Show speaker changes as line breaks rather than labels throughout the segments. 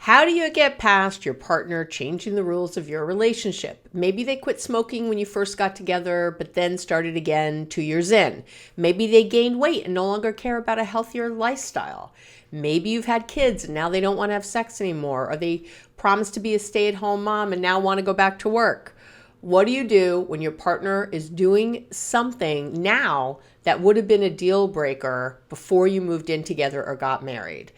How do you get past your partner changing the rules of your relationship? Maybe they quit smoking when you first got together, but then started again 2 years in. Maybe they gained weight and no longer care about a healthier lifestyle. Maybe you've had kids and now they don't want to have sex anymore, or they promised to be a stay-at-home mom and now want to go back to work. What do you do when your partner is doing something now that would have been a deal breaker before you moved in together or got married?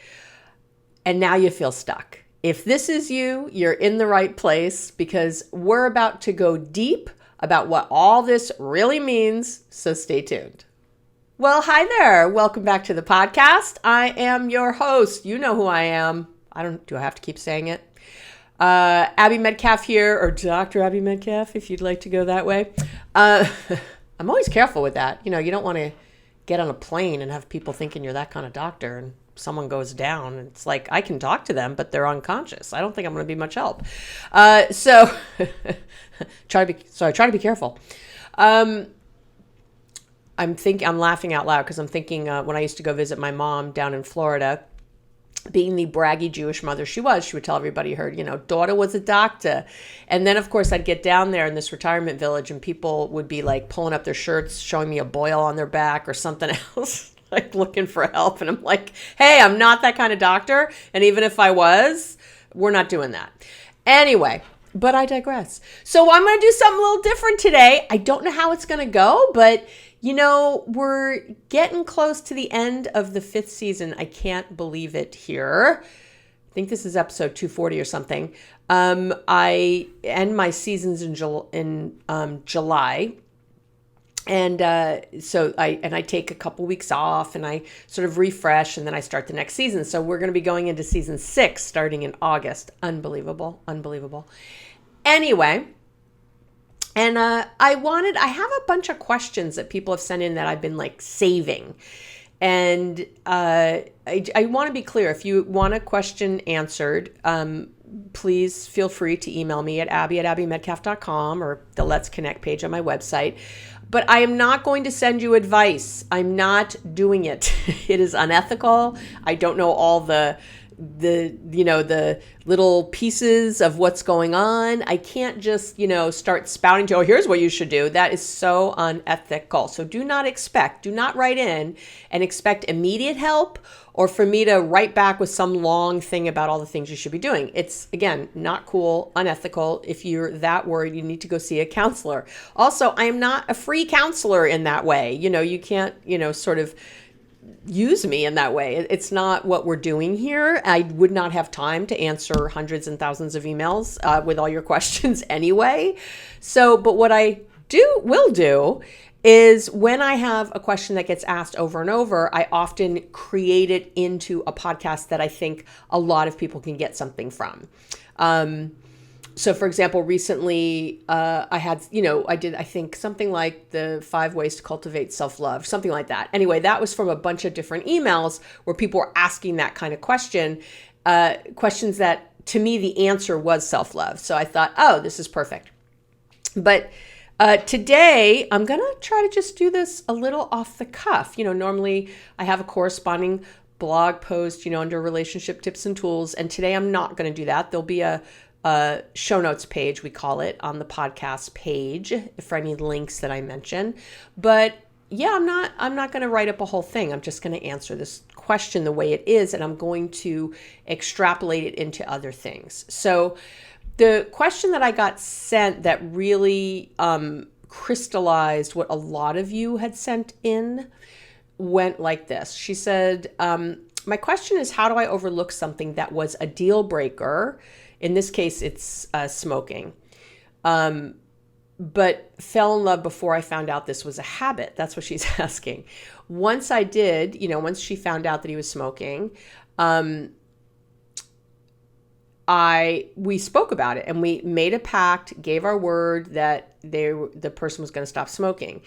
And now you feel stuck. If this is you, you're in the right place, because we're about to go deep about what all this really means. So stay tuned. Well, hi there. Welcome back to the podcast. I am your host. You know who I am. Do I have to keep saying it? Abby Metcalf here, or Dr. Abby Metcalf, if you'd like to go that way. I'm always careful with that. You don't want to get on a plane and have people thinking you're that kind of doctor, and someone goes down. It's like, I can talk to them, but they're unconscious. I don't think I'm going to be much help. So try to be careful. I'm laughing out loud because I'm thinking when I used to go visit my mom down in Florida, being the braggy Jewish mother she would tell everybody her, daughter was a doctor. And then, of course, I'd get down there in this retirement village and people would be like pulling up their shirts, showing me a boil on their back or something else, like looking for help. And I'm like, hey, I'm not that kind of doctor. And even if I was, we're not doing that. Anyway, but I digress. So I'm going to do something a little different today. I don't know how it's going to go, but we're getting close to the end of the 5th season. I can't believe it here. I think this is episode 240 or something. I end my seasons in July. And so I take a couple weeks off and I sort of refresh, and then I start the next season. So we're going to be going into season 6 starting in August. Unbelievable. Anyway. And I have a bunch of questions that people have sent in that I've been like saving. And I want to be clear. If you want a question answered, please feel free to email me at abby@abbymetcalf.com or the Let's Connect page on my website. But I am not going to send you advice. I'm not doing it. It is unethical. I don't know all the little pieces of what's going on. I can't just, start spouting to, here's what you should do. That is so unethical. So do not write in and expect immediate help or for me to write back with some long thing about all the things you should be doing. It's, again, not cool, unethical. If you're that worried, you need to go see a counselor. Also, I am not a free counselor in that way. You can't, sort of use me in that way. It's not what we're doing here. I would not have time to answer hundreds and thousands of emails with all your questions anyway. So, but what I will do is when I have a question that gets asked over and over, I often create it into a podcast that I think a lot of people can get something from. So for example, recently I did, I think something like the 5 ways to cultivate self-love, something like that. Anyway, that was from a bunch of different emails where people were asking that kind of questions that to me, the answer was self-love. So I thought, oh, this is perfect. But today I'm going to try to just do this a little off the cuff. Normally I have a corresponding blog post, under relationship tips and tools. And today I'm not going to do that. There'll be a show notes page, we call it, on the podcast page for any links that I mention. But yeah, I'm not going to write up a whole thing. I'm just going to answer this question the way it is, and I'm going to extrapolate it into other things. So the question that I got sent that really crystallized what a lot of you had sent in went like this. She said, my question is, how do I overlook something that was a deal breaker? In this case, it's smoking, but fell in love before I found out this was a habit. That's what she's asking. Once I did, once she found out that he was smoking, we spoke about it and we made a pact, gave our word that the person was going to stop smoking.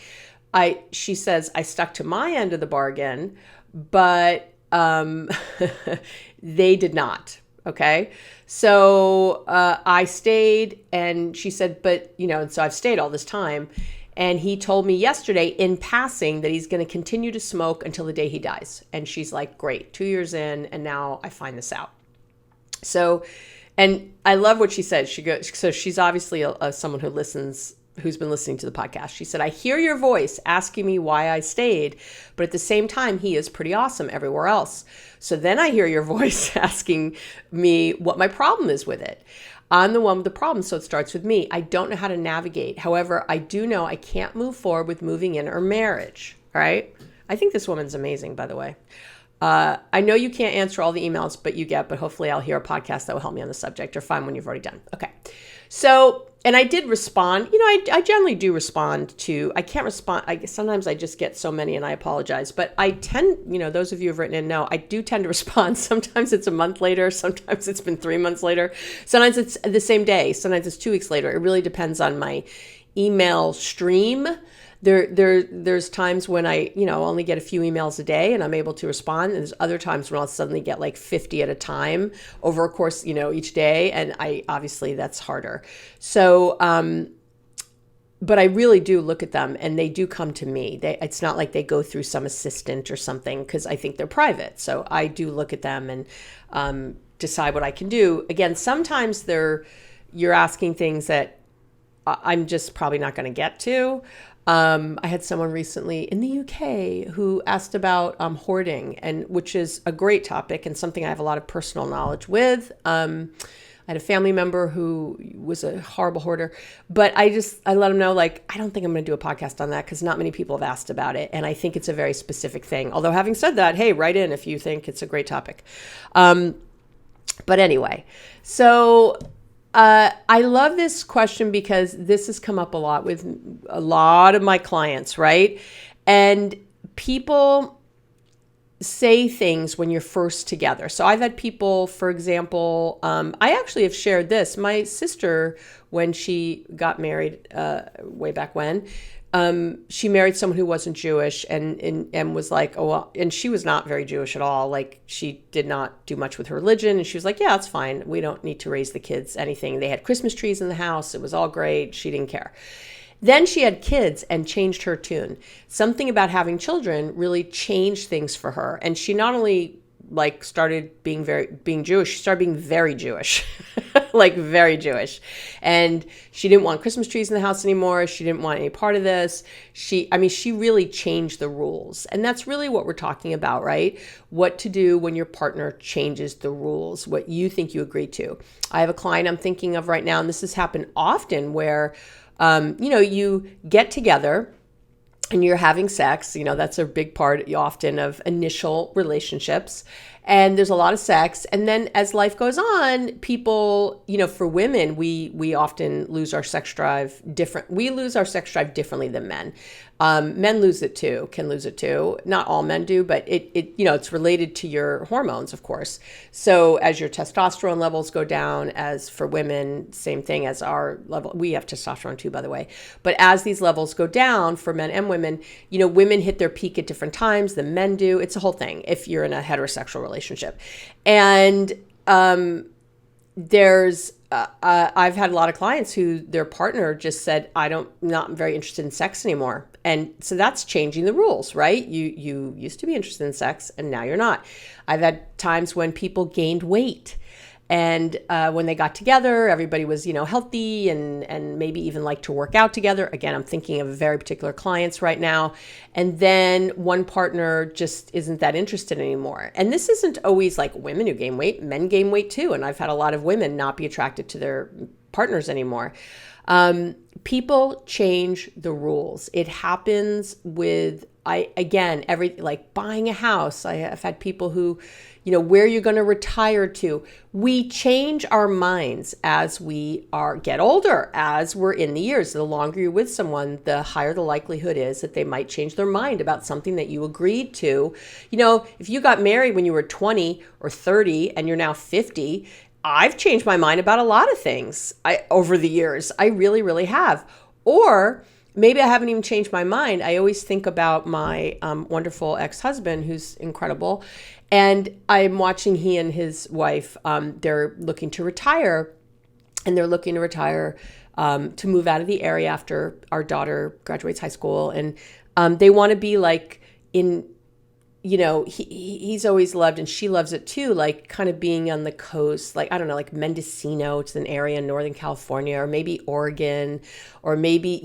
She says, I stuck to my end of the bargain, but they did not. Okay. So I stayed, and she said, but, and so I've stayed all this time. And he told me yesterday in passing that he's going to continue to smoke until the day he dies. And she's like, great, 2 years in, and now I find this out. So, and I love what she said. She goes, so she's obviously someone who's been listening to the podcast. She said, I hear your voice asking me why I stayed, but at the same time, he is pretty awesome everywhere else. So then I hear your voice asking me what my problem is with it. I'm the one with the problem, so it starts with me. I don't know how to navigate. However, I do know I can't move forward with moving in or marriage. All right. I think this woman's amazing, by the way. I know you can't answer all the emails but hopefully I'll hear a podcast that will help me on the subject, or find one you've already done. Okay. So, and I did respond. I generally do respond to, I can't respond. Sometimes I just get so many and I apologize, but I tend, those of you who've written in know, I do tend to respond. Sometimes it's a month later. Sometimes it's been 3 months later. Sometimes it's the same day. Sometimes it's 2 weeks later. It really depends on my email stream. There's times when I, only get a few emails a day and I'm able to respond. And there's other times when I'll suddenly get like 50 at a time over a course, each day. And obviously that's harder. So, but I really do look at them and they do come to me. It's not like they go through some assistant or something, because I think they're private. So I do look at them and decide what I can do. Again, sometimes you're asking things that I'm just probably not going to get to. I had someone recently in the UK who asked about hoarding, which is a great topic and something I have a lot of personal knowledge with. I had a family member who was a horrible hoarder, but I let him know, like, I don't think I'm going to do a podcast on that because not many people have asked about it. And I think it's a very specific thing. Although having said that, hey, write in if you think it's a great topic. But anyway, so I love this question because this has come up a lot with a lot of my clients, right? And people say things when you're first together. So I've had people, for example, I actually have shared this. My sister, when she got married way back when, she married someone who wasn't Jewish and was like, oh, well, and she was not very Jewish at all. Like, she did not do much with her religion. And she was like, yeah, it's fine. We don't need to raise the kids anything. They had Christmas trees in the house. It was all great. She didn't care. Then she had kids and changed her tune. Something about having children really changed things for her. And she not only started being Jewish, she started being very Jewish, like very Jewish. And she didn't want Christmas trees in the house anymore. She didn't want any part of this. She really changed the rules. And that's really what we're talking about, right? What to do when your partner changes the rules, what you think you agreed to. I have a client I'm thinking of right now, and this has happened often where, you get together and you're having sex. That's a big part often of initial relationships. And there's a lot of sex. And then as life goes on, people, for women, we often lose our sex drive We lose our sex drive differently than men. Men can lose it too. Not all men do, but it's related to your hormones, of course. So as your testosterone levels go down, as for women, same thing as our level. We have testosterone too, by the way. But as these levels go down for men and women, women hit their peak at different times than men do. It's a whole thing if you're in a heterosexual relationship. And I've had a lot of clients who their partner just said, not very interested in sex anymore. And so that's changing the rules, right? You used to be interested in sex and now you're not. I've had times when people gained weight. And when they got together, everybody was, healthy and maybe even like to work out together. Again, I'm thinking of very particular clients right now. And then one partner just isn't that interested anymore. And this isn't always like women who gain weight. Men gain weight too. And I've had a lot of women not be attracted to their partners anymore. People change the rules. It happens with, like buying a house. I've had people who, where you're going to retire to. We change our minds as we get older, as we're in the years. The longer you're with someone, the higher the likelihood is that they might change their mind about something that you agreed to. If you got married when you were 20 or 30 and you're now 50, I've changed my mind about a lot of things over the years. I really, really have. Or maybe I haven't even changed my mind. I always think about my wonderful ex-husband, who's incredible. And I'm watching he and his wife, they're looking to retire. And they're looking to retire to move out of the area after our daughter graduates high school. And they want to be like in he's always loved, and she loves it too, like kind of being on the coast, like, I don't know, like Mendocino, it's an area in Northern California, or maybe Oregon, or maybe,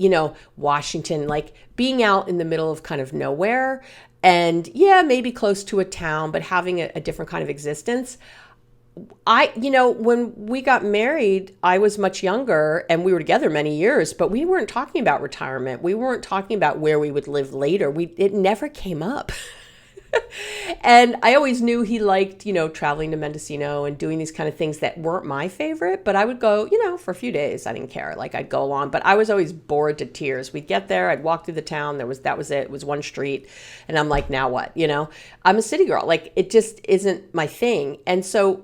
Washington, like being out in the middle of kind of nowhere. And yeah, maybe close to a town, but having a different kind of existence. When we got married, I was much younger and we were together many years, but we weren't talking about retirement. We weren't talking about where we would live later. It never came up. And I always knew he liked, traveling to Mendocino and doing these kind of things that weren't my favorite, but I would go, for a few days. I didn't care. Like, I'd go along, but I was always bored to tears. We'd get there. I'd walk through the town. That was it. It was one street. And I'm like, now what? I'm a city girl. Like, it just isn't my thing. And so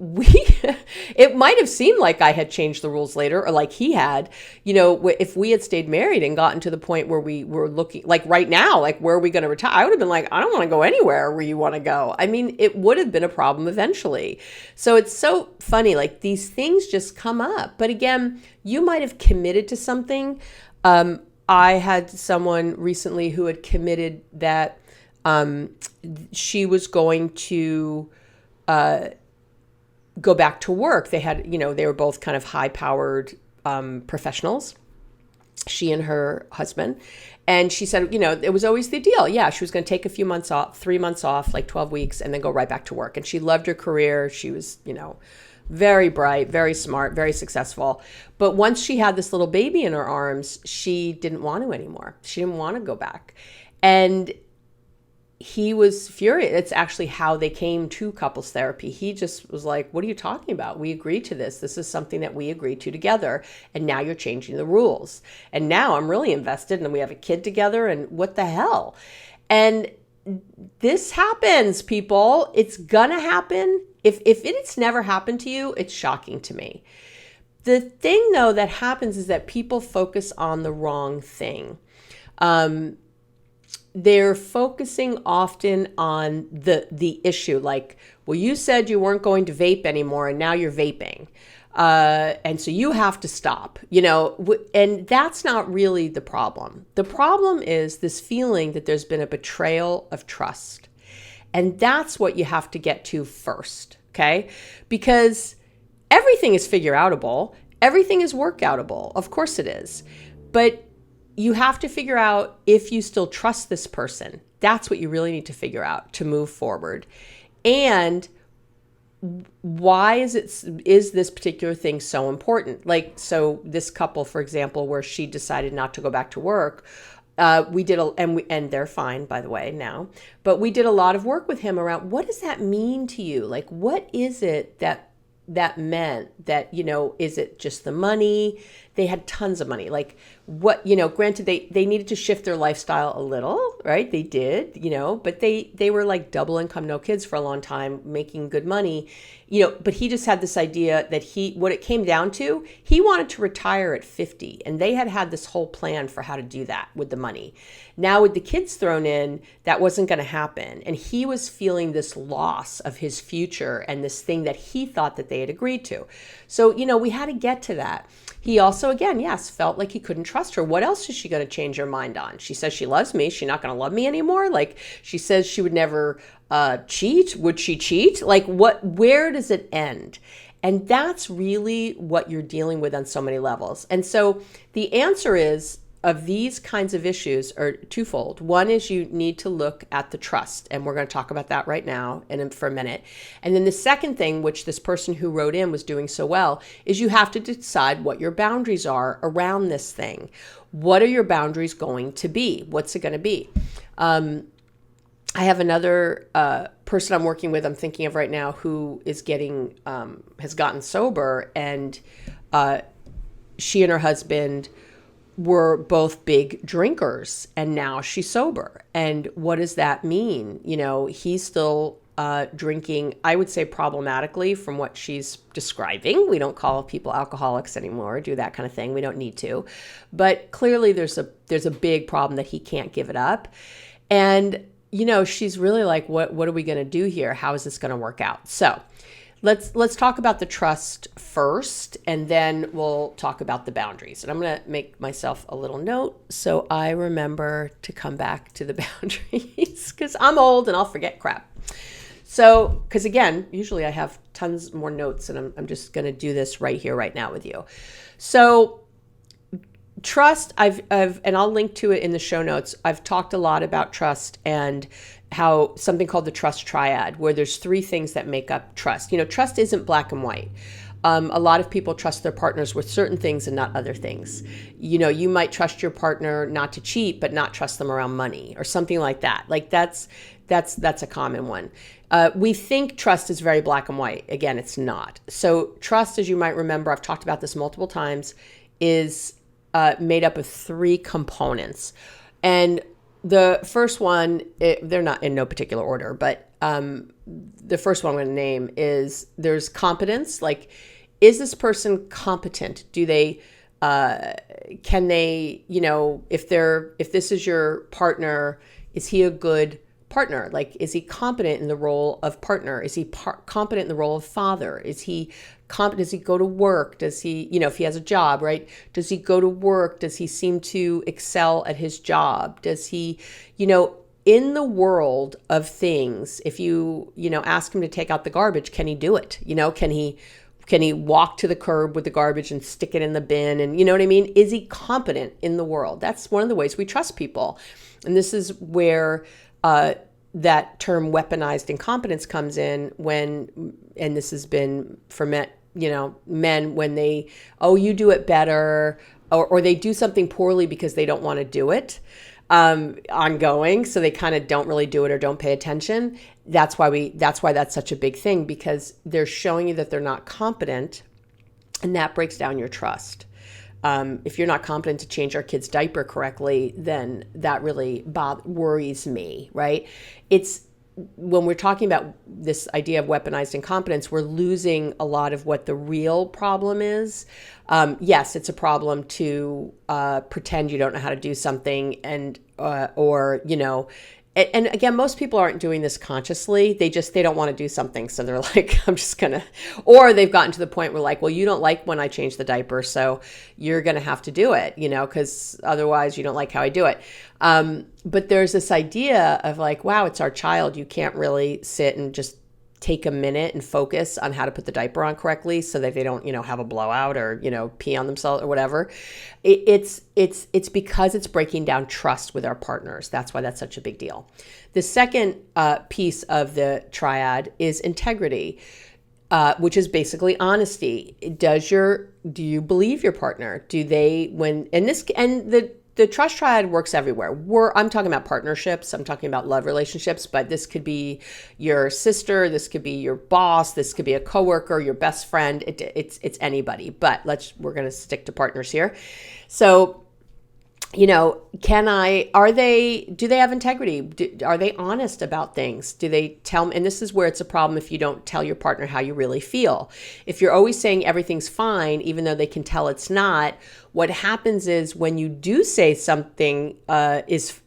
it might have seemed like I had changed the rules later, or like he had, if we had stayed married and gotten to the point where we were looking, like right now, like, where are we going to retire? I would have been like, I don't want to go anywhere where you want to go. I mean, it would have been a problem eventually. So it's so funny, like these things just come up. But again, you might have committed to something. I had someone recently who had committed that she was going to go back to work. They had, they were both kind of high-powered professionals, she and her husband. And she said, it was always the deal. Yeah, she was going to take a few months off, 3 months off, like 12 weeks, and then go right back to work. And she loved her career. She was, very bright, very smart, very successful. But once she had this little baby in her arms, she didn't want to anymore. She didn't want to go back. And he was furious. It's actually how they came to couples therapy. He just was like, what are you talking about? We agreed to this. This is something that we agreed to together. And now you're changing the rules. And now I'm really invested and we have a kid together and what the hell? And this happens, people. It's gonna happen. If it's never happened to you, it's shocking to me. The thing though that happens is that people focus on the wrong thing. They're focusing often on the issue, like, well, you said you weren't going to vape anymore and now you're vaping. And so you have to stop, and that's not really the problem. The problem is this feeling that there's been a betrayal of trust. And that's what you have to get to first, okay? Because everything is figure outable. Everything is work outable. Of course it is. But you have to figure out if you still trust this person. That's what you really need to figure out to move forward. And why is this particular thing so important? Like, so this couple, for example, where she decided not to go back to work, and they're fine, by the way, now, but we did a lot of work with him around, what does that mean to you? Like, what is it that meant that, is it just the money? They had tons of money. Like, what, granted they needed to shift their lifestyle a little, right? They did, but they were like double income, no kids for a long time, making good money, but he just had this idea that what it came down to, he wanted to retire at 50, and they had this whole plan for how to do that with the money. Now with the kids thrown in, that wasn't going to happen. And he was feeling this loss of his future and this thing that he thought that they had agreed to. So, we had to get to that. He also, again, yes, felt like he couldn't trust her. What else is she going to change her mind on? She says she loves me. She's not going to love me anymore. Like, she says she would never cheat. Would she cheat? Like, where does it end? And that's really what you're dealing with on so many levels. And so the answer is, of these kinds of issues are twofold. One is you need to look at the trust, and we're going to talk about that right now and for a minute. And then the second thing, which this person who wrote in was doing so well, is you have to decide what your boundaries are around this thing. What are your boundaries going to be? What's it going to be? I have another person I'm working with, I'm thinking of right now, who is has gotten sober, and she and her husband were both big drinkers, and now she's sober. And what does that mean? He's still drinking, I would say problematically from what she's describing. We don't call people alcoholics anymore, do that kind of thing. We don't need to. But clearly there's a big problem that he can't give it up. And, she's really like, what are we going to do here? How is this going to work out? So let's talk about the trust first, and then we'll talk about the boundaries. And I'm going to make myself a little note so I remember to come back to the boundaries, because I'm old and I'll forget crap. So, because again, usually I have tons more notes, and I'm just going to do this right here, right now with you. So trust, and I'll link to it in the show notes. I've talked a lot about trust and how something called the trust triad, where there's 3 things that make up trust. Trust isn't black and white. A lot of people trust their partners with certain things and not other things. You might trust your partner not to cheat, but not trust them around money or something like that. Like that's a common one. We think trust is very black and white. Again, it's not. So trust, as you might remember, I've talked about this multiple times, is made up of 3 components. And the first one, they're not in no particular order, but the first one I'm going to name is there's competence. Like, is this person competent? Do they, can they, if this is your partner, is he a good partner? Like, is he competent in the role of partner? Is he competent in the role of father? Is he competent? Does he go to work? Does he, if he has a job, right? Does he go to work? Does he seem to excel at his job? Does he, in the world of things, if you ask him to take out the garbage, can he do it? Can he walk to the curb with the garbage and stick it in the bin? And you know what I mean? Is he competent in the world? That's one of the ways we trust people. And this is where that term weaponized incompetence comes in and this has been for men when they, you do it better, or they do something poorly because they don't want to do it ongoing. So they kind of don't really do it or don't pay attention. That's why that's such a big thing, because they're showing you that they're not competent, and that breaks down your trust. If you're not competent to change our kid's diaper correctly, then that really worries me, right? It's when we're talking about this idea of weaponized incompetence, we're losing a lot of what the real problem is. Yes, it's a problem to pretend you don't know how to do something, and and again, most people aren't doing this consciously. They don't want to do something. So they're like, I'm just going to, or they've gotten to the point where like, well, you don't like when I change the diaper, so you're going to have to do it, because otherwise you don't like how I do it. But there's this idea of like, wow, it's our child. You can't really sit and just take a minute and focus on how to put the diaper on correctly so that they don't, have a blowout or, pee on themselves or whatever. It's because it's breaking down trust with our partners. That's why that's such a big deal. The second piece of the triad is integrity, which is basically honesty. Do you believe your partner? Do they, the trust triad works everywhere. I'm talking about partnerships. I'm talking about love relationships, but this could be your sister. This could be your boss. This could be a coworker, your best friend. It's anybody, but we're going to stick to partners here. So, do they have integrity? Are they honest about things? Do they tell me? And this is where it's a problem if you don't tell your partner how you really feel. If you're always saying everything's fine, even though they can tell it's not, what happens is when you do say something is,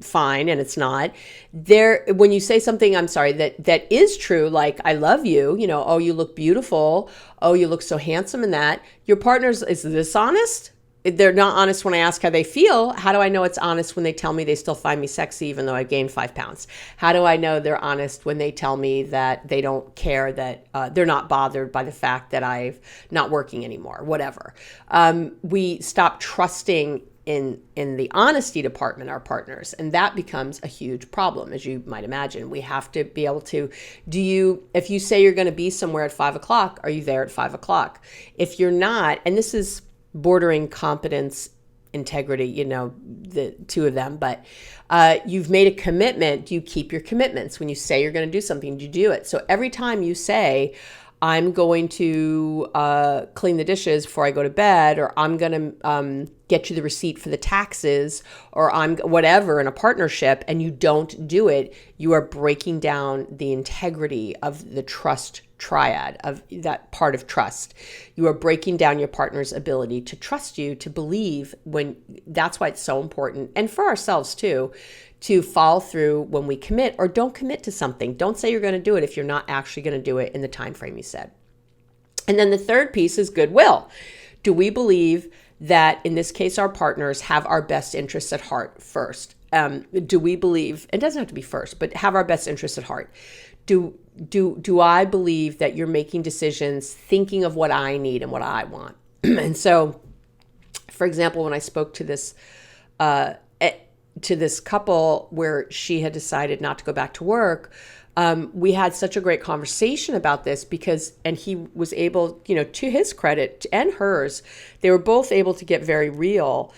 fine and it's not, when you say something, I'm sorry, that is true, like I love you, oh, you look beautiful, oh, you look so handsome in that, your partner's, is this honest? They're not honest when I ask how they feel. How do I know it's honest when they tell me they still find me sexy even though I gained 5 pounds? How do I know they're honest when they tell me that they don't care, that they're not bothered by the fact that I'm not working anymore, whatever. We stop trusting in the honesty department, our partners, and that becomes a huge problem, as you might imagine. We have to be able to, if you say you're going to be somewhere at 5 o'clock, are you there at 5 o'clock? If you're not, and this is bordering competence, integrity, the 2 of them, but you've made a commitment. Do you keep your commitments? When you say you're going to do something, do you do it? So every time you say, I'm going to clean the dishes before I go to bed, or I'm going to get you the receipt for the taxes, or I'm whatever in a partnership, and you don't do it, you are breaking down the integrity of the trust triad of that part of trust. You are breaking down your partner's ability to trust you, to believe when. That's why it's so important. And for ourselves too, to follow through when we commit, or don't commit to something. Don't say you're going to do it if you're not actually going to do it in the time frame you said. And then the third piece is goodwill. Do we believe that in this case our partners have our best interests at heart first? Do we believe, it doesn't have to be first, but have our best interests at heart? Do I believe that you're making decisions thinking of what I need and what I want? And so, for example, when I spoke to this couple where she had decided not to go back to work, we had such a great conversation about this and he was able, to his credit and hers, they were both able to get very real.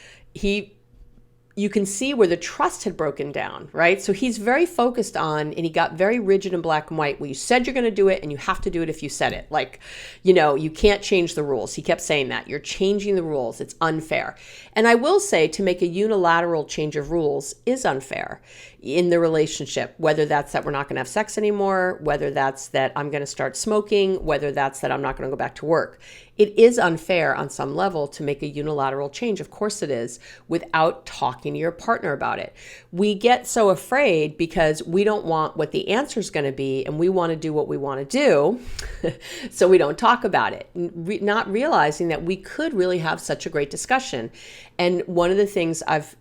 You can see where the trust had broken down, right? So he's very focused on, and he got very rigid in black and white. Well, you said you're going to do it and you have to do it if you said it. Like, you can't change the rules. He kept saying that. You're changing the rules. It's unfair. And I will say to make a unilateral change of rules is unfair in the relationship, whether that's that we're not going to have sex anymore, whether that's that I'm going to start smoking, whether that's that I'm not going to go back to work. It is unfair on some level to make a unilateral change. Of course it is, without talking to your partner about it. We get so afraid because we don't want what the answer is going to be and we want to do what we want to do. So we don't talk about it, not realizing that we could really have such a great discussion. And one of the things I've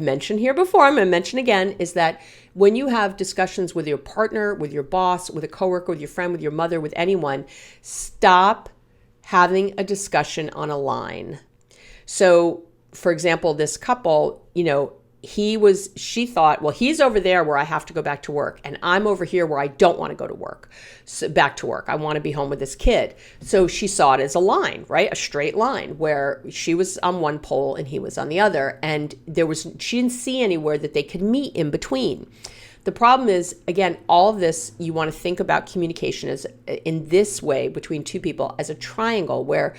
mentioned here before, I'm going to mention again, is that when you have discussions with your partner, with your boss, with a coworker, with your friend, with your mother, with anyone, stop having a discussion on a line. So, for example, this couple, she thought, well, he's over there where I have to go back to work, and I'm over here where I don't want to go to work, back to work. I want to be home with this kid. So she saw it as a line, right? A straight line where she was on one pole and he was on the other. And she didn't see anywhere that they could meet in between. The problem is, again, all of this, you want to think about communication as in this way between two people as a triangle where,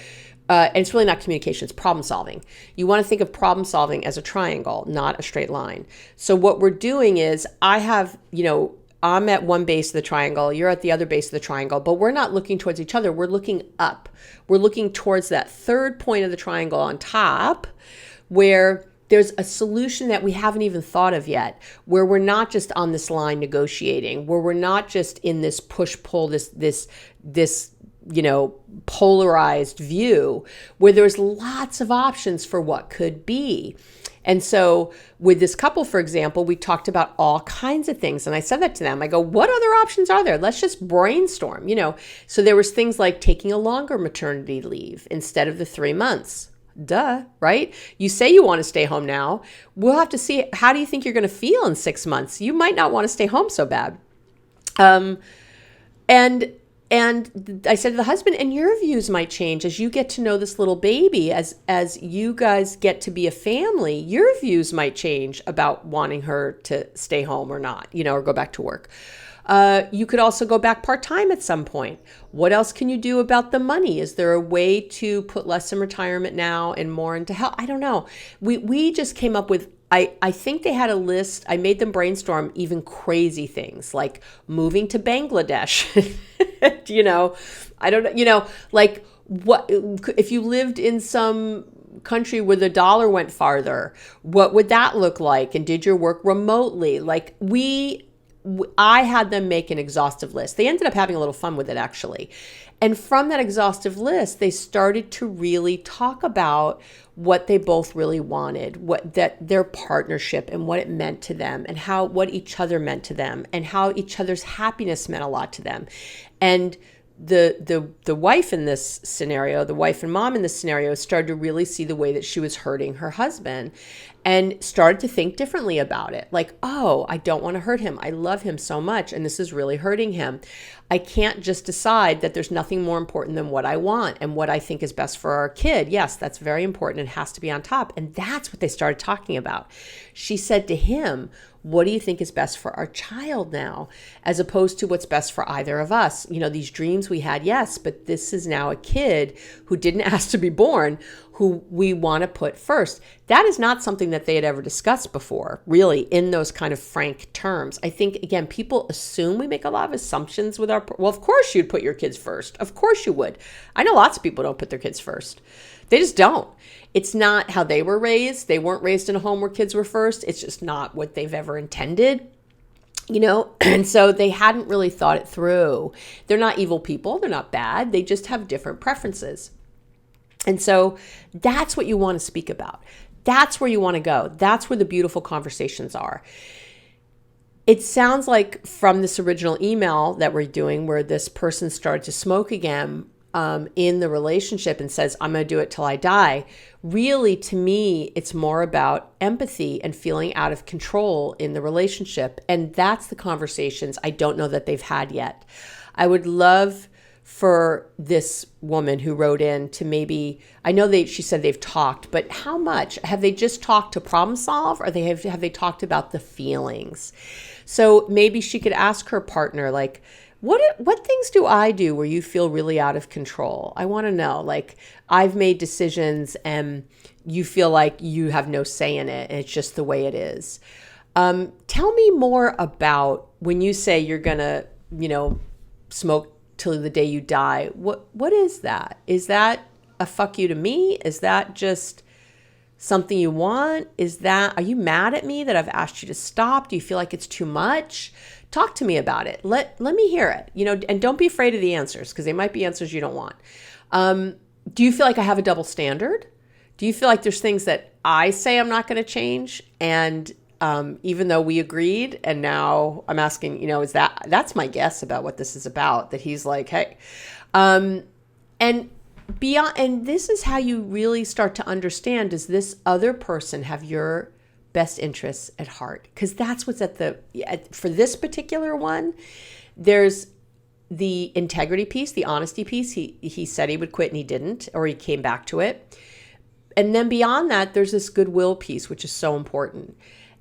and it's really not communication, it's problem solving. You want to think of problem solving as a triangle, not a straight line. So what we're doing is I'm at one base of the triangle, you're at the other base of the triangle, but we're not looking towards each other. We're looking up. We're looking towards that third point of the triangle on top where there's a solution that we haven't even thought of yet, where we're not just on this line negotiating, where we're not just in this push-pull, this polarized view, where there's lots of options for what could be. And so with this couple, for example, we talked about all kinds of things. And I said that to them. I go, what other options are there? Let's just brainstorm, So there was things like taking a longer maternity leave instead of the 3 months. Duh, right? You say you want to stay home now. We'll have to see. How do you think you're going to feel in 6 months? You might not want to stay home so bad. And I said to the husband, and your views might change as you get to know this little baby, as you guys get to be a family, your views might change about wanting her to stay home or not, or go back to work. You could also go back part-time at some point. What else can you do about the money? Is there a way to put less in retirement now and more into health? I don't know. We just came up with, I think they had a list. I made them brainstorm even crazy things like moving to Bangladesh. I don't know, like what, if you lived in some country where the dollar went farther, what would that look like? And did your work remotely? Like I had them make an exhaustive list. They ended up having a little fun with it, actually. And from that exhaustive list, they started to really talk about what they both really wanted, their partnership and what it meant to them, and what each other meant to them, and how each other's happiness meant a lot to them. And the wife in this scenario, the wife and mom in this scenario, started to really see the way that she was hurting her husband and started to think differently about it. Like, oh, I don't want to hurt him. I love him so much, and this is really hurting him. I can't just decide that there's nothing more important than what I want and what I think is best for our kid. Yes, that's very important. It has to be on top. And that's what they started talking about. She said to him, what do you think is best for our child now, as opposed to what's best for either of us? These dreams we had, yes, but this is now a kid who didn't ask to be born, who we want to put first. That is not something that they had ever discussed before, really, in those kind of frank terms. I think, again, people assume we make a lot of assumptions with our well, of course you'd put your kids first. Of course you would. I know lots of people don't put their kids first. They just don't. It's not how they were raised. They weren't raised in a home where kids were first. It's just not what they've ever intended. And so they hadn't really thought it through. They're not evil people. They're not bad. They just have different preferences. And so that's what you want to speak about. That's where you want to go. That's where the beautiful conversations are. It sounds like from this original email that we're doing where this person started to smoke again in the relationship and says, I'm going to do it till I die. Really, to me, it's more about empathy and feeling out of control in the relationship. And that's the conversations I don't know that they've had yet. I would love for this woman who wrote in to maybe, I know she said they've talked, but how much? Have they just talked to problem solve, or have they talked about the feelings? So maybe she could ask her partner, like, what things do I do where you feel really out of control? I want to know, like, I've made decisions and you feel like you have no say in it and it's just the way it is. Tell me more about when you say you're going to, smoke till the day you die. What is that? Is that a fuck you to me? Is that just something you want? Are you mad at me that I've asked you to stop? Do you feel like it's too much? Talk to me about it. Let me hear it, and don't be afraid of the answers, because they might be answers you don't want. Do you feel like I have a double standard? Do you feel like there's things that I say I'm not going to change? And even though we agreed, and now I'm asking, that's my guess about what this is about, that he's like, hey, and beyond, and this is how you really start to understand, does this other person have your best interests at heart? Because that's what's for this particular one, there's the integrity piece, the honesty piece. He said he would quit and he didn't, or he came back to it. And then beyond that, there's this goodwill piece, which is so important.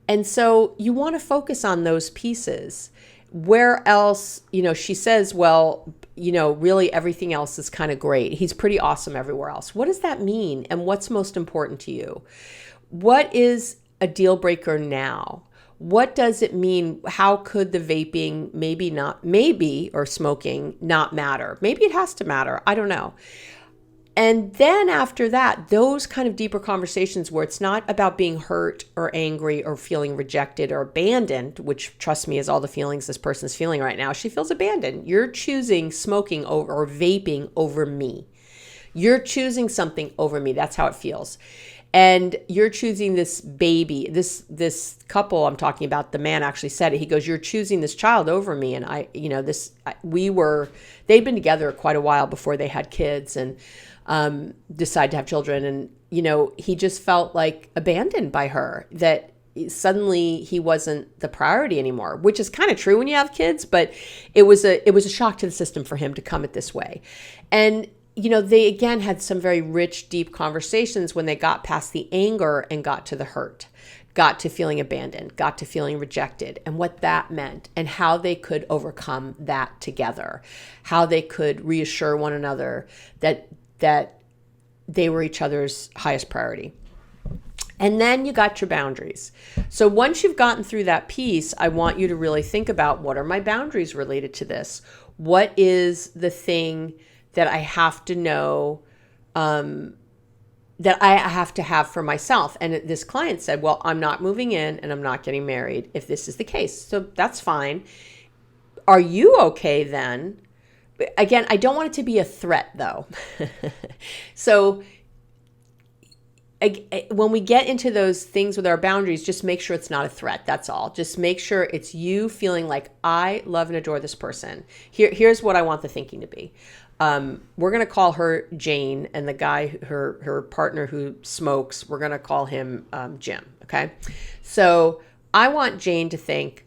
And so you want to focus on those pieces. Where else, she says, well, really everything else is kind of great. He's pretty awesome everywhere else. What does that mean? And what's most important to you? What is a deal breaker now? What does it mean? How could the vaping or smoking not matter? Maybe it has to matter. I don't know. And then after that, those kind of deeper conversations where it's not about being hurt or angry or feeling rejected or abandoned, which, trust me, is all the feelings this person's feeling right now. She feels abandoned. You're choosing smoking or vaping over me. You're choosing something over me. That's how it feels. And you're choosing this baby, this couple I'm talking about, the man actually said it. He goes, you're choosing this child over me. And they'd been together quite a while before they had kids and decided to have children. And, he just felt like abandoned by her, that suddenly he wasn't the priority anymore, which is kind of true when you have kids, but it was a shock to the system for him to come it this way. And they again had some very rich, deep conversations when they got past the anger and got to the hurt, got to feeling abandoned, got to feeling rejected, and what that meant, and how they could overcome that together, how they could reassure one another that they were each other's highest priority. And then you got your boundaries. So once you've gotten through that piece, I want you to really think about, what are my boundaries related to this? What is the thing that I have to know, that I have to have for myself? And this client said, well, I'm not moving in and I'm not getting married if this is the case. So that's fine. Are you okay then? Again, I don't want it to be a threat though. So when we get into those things with our boundaries, just make sure it's not a threat. That's all. Just make sure it's you feeling like, I love and adore this person. Here's what I want the thinking to be. We're going to call her Jane, and the guy, her partner who smokes, we're going to call him Jim. Okay. So I want Jane to think,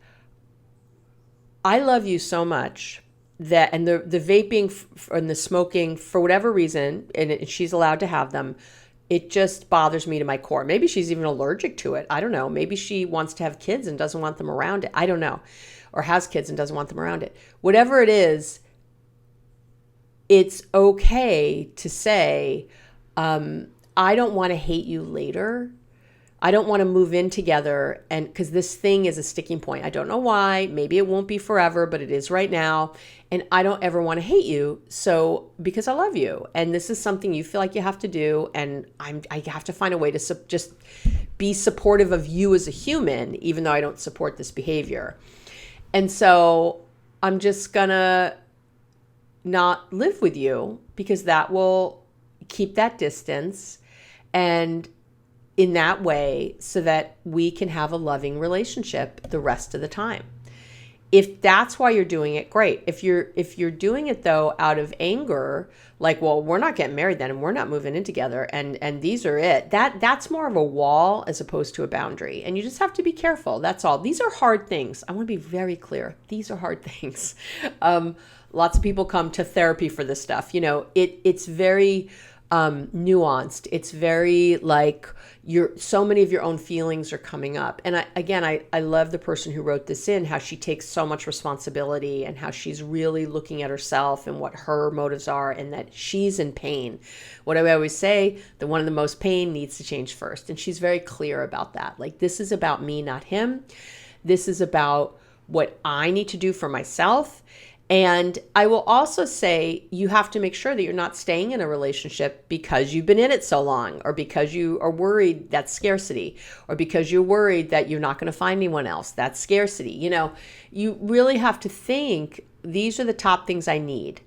I love you so much that, and the vaping and the smoking, for whatever reason, and she's allowed to have them, it just bothers me to my core. Maybe she's even allergic to it. I don't know. Maybe she wants to have kids and doesn't want them around it. I don't know. Or has kids and doesn't want them around it. Whatever it is, it's okay to say, I don't want to hate you later, I don't want to move in together, and because this thing is a sticking point. I don't know why. Maybe it won't be forever, but it is right now. And I don't ever want to hate you. So because I love you, and this is something you feel like you have to do, and I have to find a way to just be supportive of you as a human, even though I don't support this behavior. And so I'm just gonna not live with you because that will keep that distance, and in that way, so that we can have a loving relationship the rest of the time. If that's why you're doing it, great. If you're doing it though out of anger, like, well, we're not getting married then, and we're not moving in together, and these are it. That's more of a wall as opposed to a boundary. And you just have to be careful. That's all. These are hard things. I want to be very clear. These are hard things. Lots of people come to therapy for this stuff. It's very nuanced. It's very like so many of your own feelings are coming up. And I love the person who wrote this in, how she takes so much responsibility and how she's really looking at herself and what her motives are, and that she's in pain. What I always say, the one of the most pain needs to change first. And she's very clear about that. Like, this is about me, not him. This is about what I need to do for myself. And I will also say you have to make sure that you're not staying in a relationship because you've been in it so long, or because you are worried that's scarcity, or because you're worried that you're not going to find anyone else. That's scarcity. You really have to think, these are the top things I need.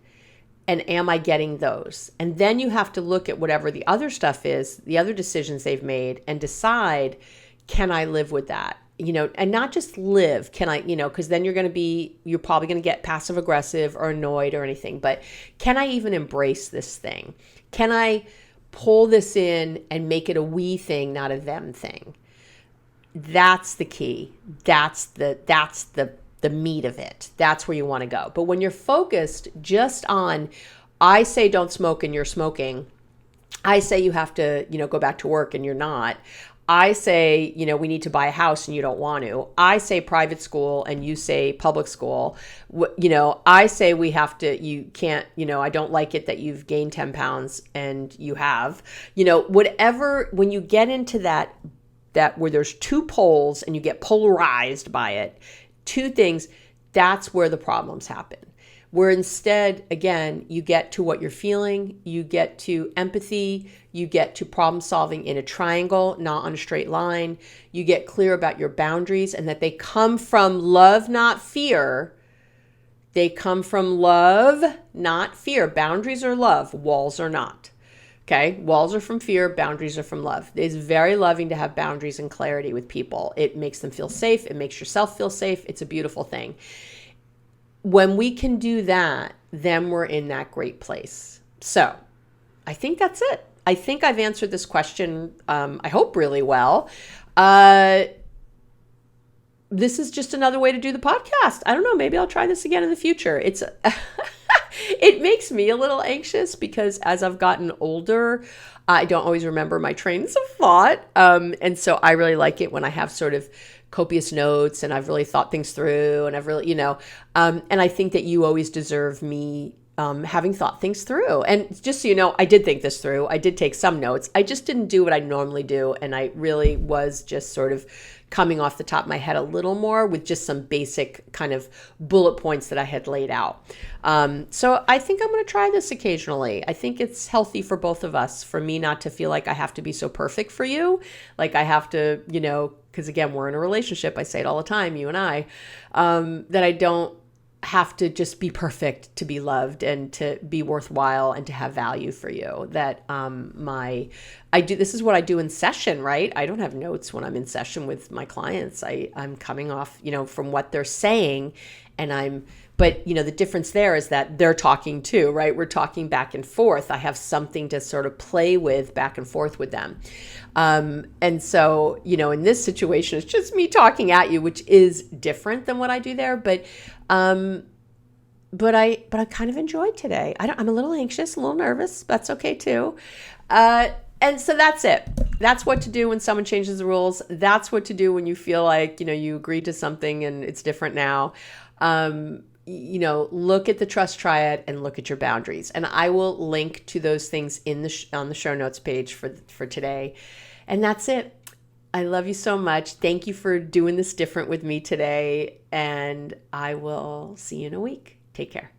And am I getting those? And then you have to look at whatever the other stuff is, the other decisions they've made, and decide, can I live with that? And not just live, can I, because then you're probably going to get passive aggressive or annoyed or anything, but can I even embrace this thing? Can I pull this in and make it a we thing, not a them thing? That's the key. That's the meat of it. That's where you want to go. But when you're focused just on, I say don't smoke and you're smoking, I say you have to, go back to work and you're not, I say, we need to buy a house and you don't want to. I say private school and you say public school. I say we have to, you can't, I don't like it that you've gained 10 pounds and you have, whatever, when you get into that where there's two poles and you get polarized by it, two things, that's where the problems happen. Where instead, again, you get to what you're feeling, you get to empathy, you get to problem solving in a triangle, not on a straight line. You get clear about your boundaries and that they come from love, not fear. They come from love, not fear. Boundaries are love, walls are not. Okay, walls are from fear, boundaries are from love. It's very loving to have boundaries and clarity with people. It makes them feel safe, it makes yourself feel safe. It's a beautiful thing. When we can do that, then we're in that great place. So I think that's it. I think I've answered this question, I hope really well. This is just another way to do the podcast. I don't know, maybe I'll try this again in the future. It makes me a little anxious because as I've gotten older, I don't always remember my trains of thought. And so I really like it when I have sort of copious notes and I've really thought things through and I've really, and I think that you always deserve me having thought things through. And just so you know, I did think this through. I did take some notes. I just didn't do what I normally do. And I really was just sort of coming off the top of my head a little more with just some basic kind of bullet points that I had laid out. So I think I'm going to try this occasionally. I think it's healthy for both of us, for me not to feel like I have to be so perfect for you. Like I have to, because again, we're in a relationship. I say it all the time, you and I, that I don't have to just be perfect to be loved and to be worthwhile and to have value for you. That this is what I do in session, right? I don't have notes when I'm in session with my clients. I'm coming off, from what they're saying, but the difference there is that they're talking too, right? We're talking back and forth. I have something to sort of play with back and forth with them. And so, in this situation, it's just me talking at you, which is different than what I do there. But I kind of enjoyed today. I'm a little anxious, a little nervous. That's okay too. And so that's it. That's what to do when someone changes the rules. That's what to do when you feel like, you agreed to something and it's different now. Look at the trust triad and look at your boundaries. And I will link to those things on the show notes page for today. And that's it. I love you so much. Thank you for doing this different with me today. And I will see you in a week. Take care.